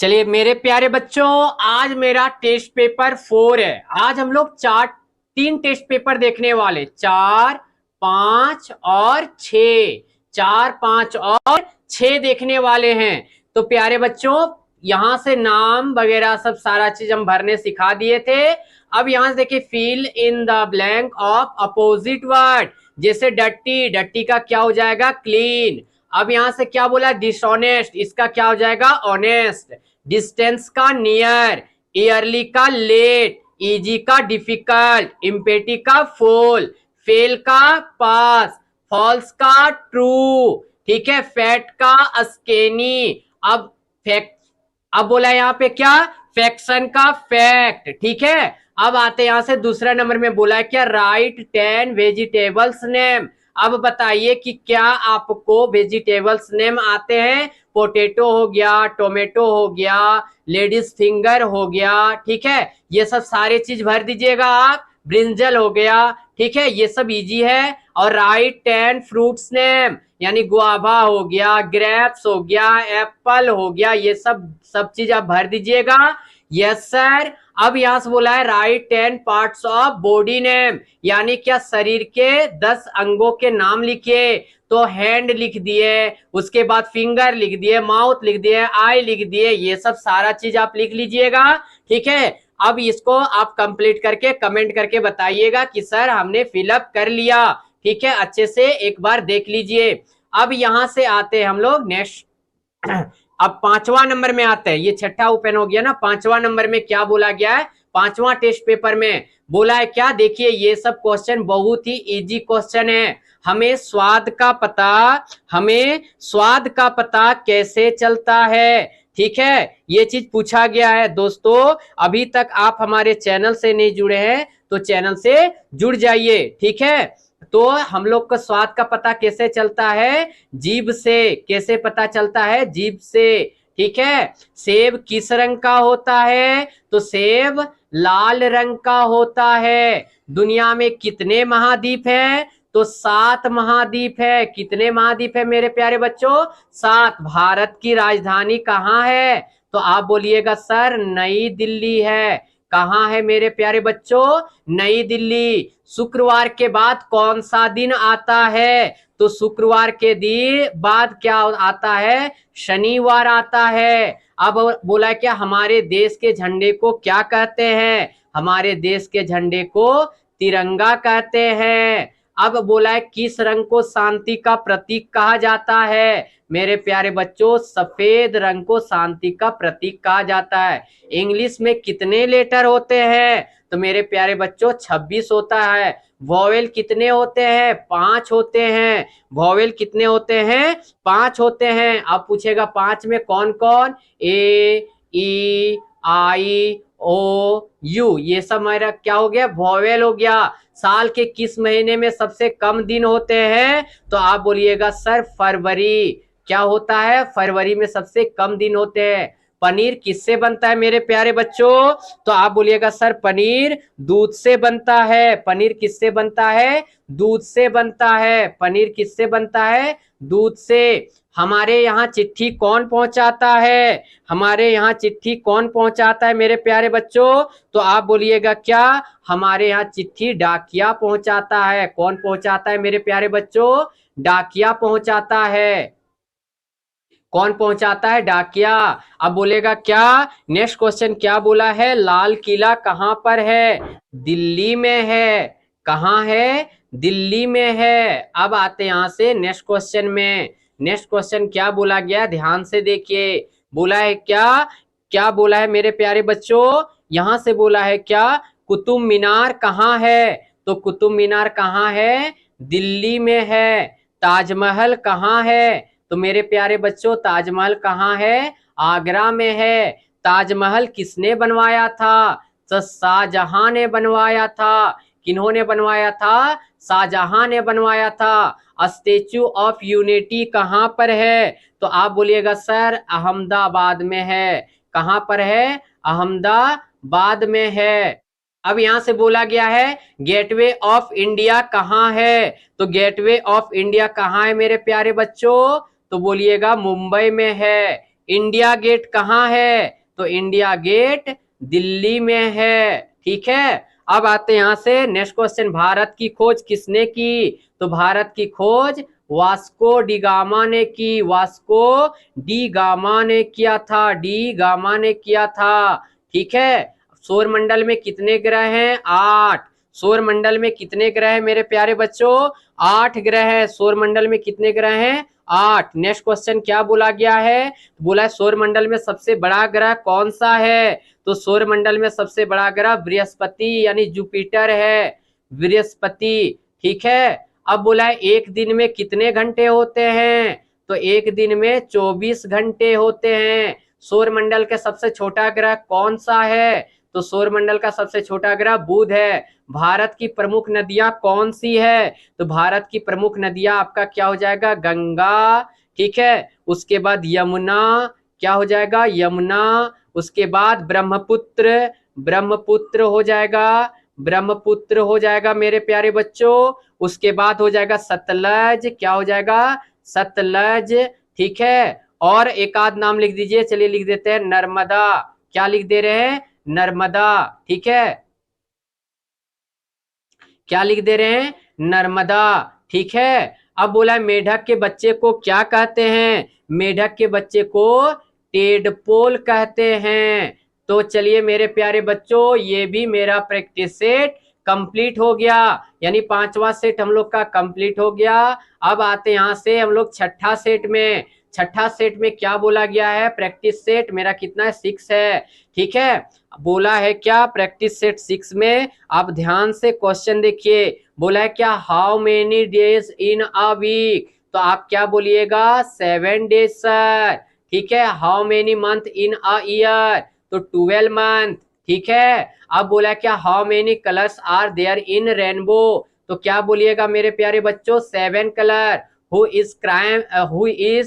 चलिए मेरे प्यारे बच्चों, आज मेरा टेस्ट पेपर 4 है। आज हम लोग तीन टेस्ट पेपर देखने वाले, 4, 5 और 6। 4, 5 और 6 देखने वाले हैं। तो प्यारे बच्चों, यहां से नाम वगैरह सब सारा चीज हम भरने सिखा दिए थे। अब यहां से देखिए, fill in the blank of opposite word. जैसे डट्टी, डट्टी का क्या हो जाएगा? क्लीन। अब यहां से क्या बोला? डिसऑनेस्ट, इसका क्या हो जाएगा? ऑनेस्ट। डिस्टेंस का नियर, ईयरली का लेट, इजी का डिफिकल्ट, इम्पेटी का फुल, फेल का पास, फॉल्स का ट्रू, ठीक है, फैट का अस्केनी। अब फैक्ट, अब बोला यहाँ पे क्या? फैक्शन का फैक्ट, ठीक है। अब आते यहां से दूसरा नंबर में बोला है क्या? Right 10 vegetables name. अब बताइए कि क्या आपको वेजिटेबल्स नेम आते हैं? पोटैटो हो गया, टोमेटो हो गया, लेडीज फिंगर हो गया, ठीक है, ये सब सारे चीज भर दीजिएगा आप। ब्रिंजल हो गया, ठीक है, ये सब इजी है। और राइट 10 फ्रूट्स नेम, यानी गुआवा हो गया, ग्रेप्स हो गया, एप्पल हो गया, ये सब चीज आप भर दीजिएगा। Yes sir. अब यहां से बोला है right 10 parts of body name, यानी क्या? शरीर के 10 अंगों के नाम लिखिए। तो हैंड लिख दिए, उसके बाद फिंगर लिख दिए, माउथ लिख दिए, आई लिख दिए, ये सब सारा चीज आप लिख लीजिएगा, ठीक है। अब इसको आप कंप्लीट करके कमेंट करके बताइएगा कि सर हमने फिलअप कर लिया, ठीक है। अच्छे से एक बार देख लीजिए। अब यहां से आते हैं हम लोग नेक्स्ट। अब पांचवा नंबर में आते हैं, ये छठा ओपन हो गया ना। पांचवा नंबर में क्या बोला गया है? पांचवा टेस्ट पेपर में बोला है क्या? देखिए, ये सब क्वेश्चन बहुत ही इजी क्वेश्चन है। हमें स्वाद का पता कैसे चलता है, ठीक है, ये चीज पूछा गया है। दोस्तों, अभी तक आप हमारे चैनल से नहीं जुड़े हैं तो चैनल से जुड़ जाइए, ठीक है। तो हम लोग को स्वाद का पता कैसे चलता है? जीभ से। कैसे पता चलता है? जीभ से, ठीक है। सेब किस रंग का होता है? तो सेब लाल रंग का होता है। दुनिया में कितने महाद्वीप हैं? तो 7 महाद्वीप है। कितने महाद्वीप है मेरे प्यारे बच्चों? 7। भारत की राजधानी कहाँ है? तो आप बोलिएगा सर नई दिल्ली है। कहाँ है मेरे प्यारे बच्चों? नई दिल्ली। शुक्रवार के बाद कौन सा दिन आता है? तो शुक्रवार के दिन बाद क्या आता है? शनिवार आता है। अब बोला क्या? हमारे देश के झंडे को क्या कहते हैं? हमारे देश के झंडे को तिरंगा कहते हैं। अब बोला है किस रंग को शांति का प्रतीक कहा जाता है? मेरे प्यारे बच्चों, सफेद रंग को शांति का प्रतीक कहा जाता है। इंग्लिश में कितने लेटर होते हैं? तो मेरे प्यारे बच्चों 26 होता है। वॉवेल कितने होते हैं? 5 होते हैं। वॉवेल कितने होते हैं? 5 होते हैं। अब पूछेगा 5 में कौन कौन? ए, ई, आई, ओ, यू, ये सब मेरा क्या हो गया? वॉवेल हो गया। साल के किस महीने में सबसे कम दिन होते हैं? तो आप बोलिएगा सर फरवरी। क्या होता है? फरवरी में सबसे कम दिन होते हैं। पनीर किससे बनता है मेरे प्यारे बच्चों? तो आप बोलिएगा सर पनीर दूध से बनता है। पनीर किससे बनता है? दूध से बनता है। पनीर किससे बनता है? दूध से। हमारे यहाँ चिट्ठी कौन पहुंचाता है? हमारे यहाँ चिट्ठी कौन पहुंचाता है मेरे प्यारे बच्चों? तो आप बोलिएगा क्या? हमारे यहाँ चिट्ठी डाकिया पहुंचाता है। कौन पहुंचाता है मेरे प्यारे बच्चों? डाकिया पहुंचाता है। कौन पहुंचाता है? डाकिया। अब बोलेगा क्या? नेक्स्ट क्वेश्चन क्या बोला है? लाल किला कहां पर है? दिल्ली में है। कहां है? दिल्ली में है। अब आते यहां से नेक्स्ट क्वेश्चन में। नेक्स्ट क्वेश्चन क्या बोला गया? ध्यान से देखिए। बोला है क्या? क्या बोला है मेरे प्यारे बच्चों? यहां से बोला है क्या? कुतुब मीनार कहाँ है? तो कुतुब मीनार कहाँ है? दिल्ली में है। ताजमहल कहाँ है? तो मेरे प्यारे बच्चों ताजमहल कहाँ है? आगरा में है। ताजमहल किसने बनवाया था? तो शाहजहां ने बनवाया था। किन्होंने बनवाया था? शाहजहां ने बनवाया था। स्टेच्यू ऑफ यूनिटी कहाँ पर है? तो आप बोलिएगा सर अहमदाबाद में है। कहाँ पर है? अहमदाबाद में है। अब यहां से बोला गया है गेटवे ऑफ इंडिया कहाँ है? तो गेटवे ऑफ इंडिया कहाँ है मेरे प्यारे बच्चों? तो बोलिएगा मुंबई में है। इंडिया गेट कहाँ है? तो इंडिया गेट दिल्ली में है। ठीक है, अब आते हैं यहां से नेक्स्ट क्वेश्चन, भारत की खोज किसने की? तो भारत की खोज वास्को डी गामा ने की। वास्को डी गामा ने किया था। डी गामा ने किया था। ठीक है, सौर मंडल में कितने ग्रह हैं? 8। सौर मंडल में कितने ग्रह हैं मेरे प्यारे बच्चों? 8 ग्रह है। सौर मंडल में कितने ग्रह हैं? 8। नेक्स्ट क्वेश्चन क्या बोला गया है? बोला है सौर मंडल में सबसे बड़ा ग्रह कौन सा है? तो सौर मंडल में सबसे बड़ा ग्रह बृहस्पति यानी जुपिटर है। बृहस्पति। ठीक है, अब बोला है एक दिन में कितने घंटे होते हैं? तो एक दिन में 24 घंटे होते हैं। सौर मंडल का सबसे छोटा ग्रह कौन सा है? तो सौर मंडल का सबसे छोटा ग्रह बुध है। भारत की प्रमुख नदियां कौन सी है? तो भारत की प्रमुख नदियां आपका क्या हो जाएगा? गंगा। ठीक है, उसके बाद यमुना, क्या हो जाएगा? यमुना। उसके बाद ब्रह्मपुत्र, ब्रह्मपुत्र हो जाएगा। ब्रह्मपुत्र हो जाएगा मेरे प्यारे बच्चों। उसके बाद हो जाएगा सतलज, क्या हो जाएगा? सतलज। ठीक है, और एक आध नाम लिख दीजिए, चलिए लिख देते हैं नर्मदा। क्या लिख दे रहे हैं? नर्मदा। ठीक है, क्या लिख दे रहे हैं? नर्मदा। ठीक है, अब बोला है मेढक के बच्चे को क्या कहते हैं? मेढक के बच्चे को टेडपोल कहते हैं। तो चलिए मेरे प्यारे बच्चों, ये भी मेरा प्रैक्टिस सेट कंप्लीट हो गया, यानी 5वां सेट हम लोग का कंप्लीट हो गया। अब आते यहां से हम लोग छठा सेट में। छठा सेट में क्या बोला गया है? प्रैक्टिस सेट मेरा कितना है? 6 है। ठीक है, बोला है क्या प्रैक्टिस सेट 6 में? आप ध्यान से क्वेश्चन देखिए। बोला है क्या? How many days in a week? तो आप क्या बोलिएगा? 7 डेज सर। ठीक है, how many month in a year? तो 12 मंथ। ठीक है, अब बोला क्या? How many colours are there in rainbow? तो क्या बोलिएगा मेरे प्यारे बच्चों? 7 colour. Who is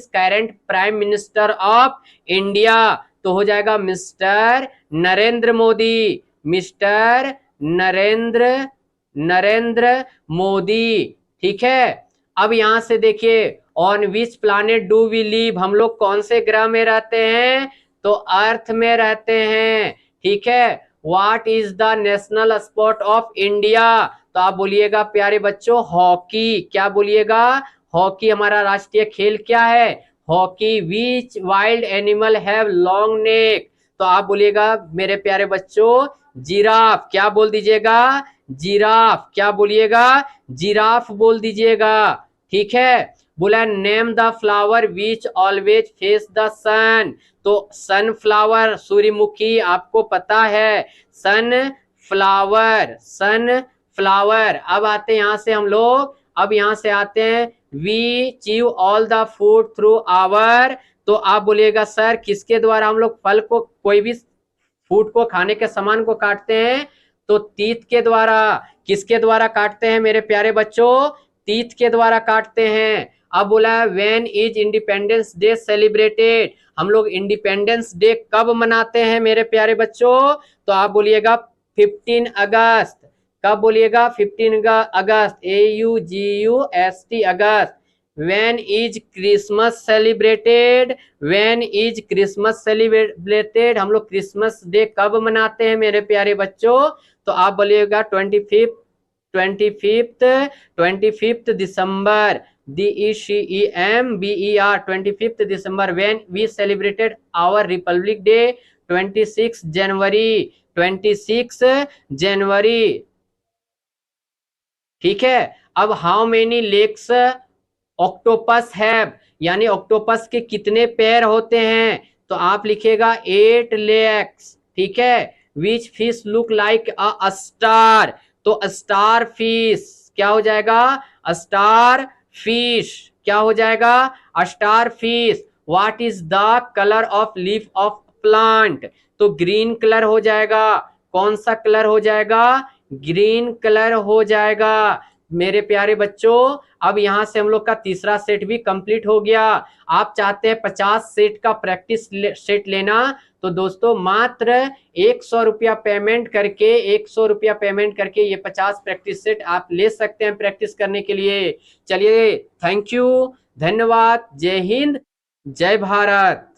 current prime minister of India? तो हो जाएगा मिस्टर नरेंद्र मोदी। मिस्टर नरेंद्र नरेंद्र मोदी। ठीक है, अब यहां से देखिए, on which planet do we live? हम लोग कौन से ग्रह में रहते हैं? तो अर्थ में रहते हैं। ठीक है, what is the national sport of India? तो आप बोलिएगा प्यारे बच्चों हॉकी। क्या बोलिएगा? हॉकी हमारा राष्ट्रीय खेल क्या है? Hockey. Which wild animal have long neck? तो आप बोलिएगा मेरे प्यारे बच्चों जिराफ। क्या बोल दीजिएगा? जिराफ। क्या बोलिएगा? जिराफ बोल दीजिएगा। ठीक है, बोला name the flower which always face the sun? तो सनफ्लावर, सूर्यमुखी आपको पता है। Sun flower, sun flower. अब आते हैं यहां से हम लोग, अब यहां से आते हैं we chew all the food through our. तो आप बोलिएगा सर किसके द्वारा हम लोग फल को, कोई भी फूड को, खाने के सामान को काटते हैं? तो तीत के द्वारा। किसके द्वारा काटते हैं मेरे प्यारे बच्चों? तीत के द्वारा काटते हैं। अब बोला when is independence day celebrated? हम लोग इंडिपेंडेंस डे कब मनाते हैं मेरे प्यारे बच्चों? तो आप बोलिएगा 15 अगस्त। कब बोलिएगा? 15 अगस्त। AUGUST, August. When is Christmas celebrated? When is Christmas celebrated? हम लोग क्रिसमस डे कब मनाते हैं मेरे प्यारे बच्चों? तो आप बोलिएगा 25th December. DECEMBER, 25th December. When we celebrated our Republic Day? 26 जनवरी। 26 जनवरी। ठीक है, अब how many legs octopus have? यानी ऑक्टोपस के कितने पैर होते हैं? तो आप लिखेगा 8 लेग्स। ठीक है, which fish look like a star? तो स्टार फिश। क्या हो जाएगा? Star fish. क्या हो जाएगा? Star fish. What is the colour of leaf of plant? तो ग्रीन कलर हो जाएगा। कौन सा कलर हो जाएगा? ग्रीन कलर हो जाएगा मेरे प्यारे बच्चों। अब यहां से हम लोग का तीसरा सेट भी कंप्लीट हो गया। आप चाहते हैं 50 सेट का प्रैक्टिस सेट लेना, तो दोस्तों मात्र 100 रुपया पेमेंट करके, 100 रुपया पेमेंट करके ये 50 प्रैक्टिस सेट आप ले सकते हैं प्रैक्टिस करने के लिए। चलिए, थैंक यू, धन्यवाद, जय हिंद, जय भारत।